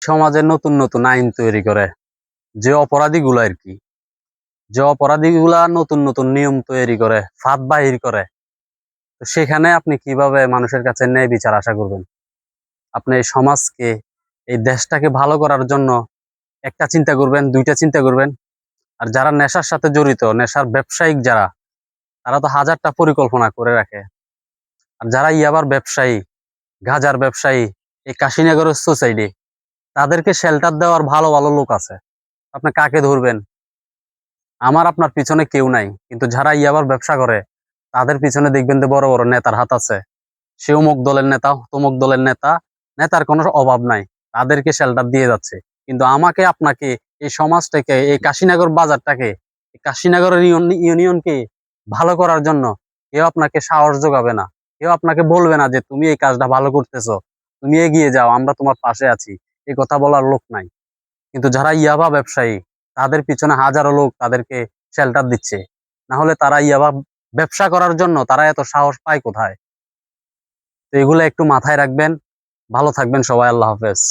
সমাজে নতুন নতুন আইন তৈরি করে, যে অপরাধীগুলো আর কি, যে অপরাধীগুলা নতুন নতুন নিয়ম তৈরি করে, ফাঁদ বাহির করে, তো সেখানে আপনি কিভাবে মানুষের কাছে ন্যায় বিচার আশা করবেন? আপনি এই সমাজকে, এই দেশটাকে ভালো করার জন্য একটা চিন্তা করবেন, দুইটা চিন্তা করবেন। আর যারা নেশার সাথে জড়িত, নেশার ব্যবসায়িক যারা, তারা তো হাজারটা পরিকল্পনা করে রাখে। আর যারা ইয়াবার ব্যবসায়ী, গাঁজার ব্যবসায়ী, এই কাশীনগরের সোসাইটি, তাদেরকে শেল্টার দেওয়ার ভালো ভালো লোক আছে। আপনি কাকে ধরবেন? আমার আপনার পিছনে কেউ নাই, কিন্তু যারা ইয়াবার ব্যবসা করে তাদের পিছনে দেখবেন যে বড় বড় নেতার হাত আছে। সে অমুক দলের নেতা, তমুক দলের নেতা, নেতার কোনো অভাব নাই, তাদেরকে শেল্টার দিয়ে যাচ্ছে। কিন্তু আমাকে আপনাকে, এই সমাজটাকে, এই কাশীনগর বাজারটাকে, এই কাশীনগরের ইউনিয়নকে ভালো করার জন্য কেউ আপনাকে সাহস যোগাবে না। কেউ আপনাকে বলবে না যে তুমি এই কাজটা ভালো করতেছো, তুমি এগিয়ে যাও, আমরা তোমার পাশে আছি। এই কথা বলার লোক নাই। কিন্তু যারা ইয়াবা ব্যবসায়ী, তাদের পিছনে হাজারো লোক তাদেরকে শেল্টার দিচ্ছে। না হলে তারা ইয়াবা ব্যবসা করার জন্য তারা এত সাহস পায় কোথায়? তো এগুলো একটু মাথায় রাখবেন। ভালো থাকবেন সবাই। আল্লাহ হাফেজ।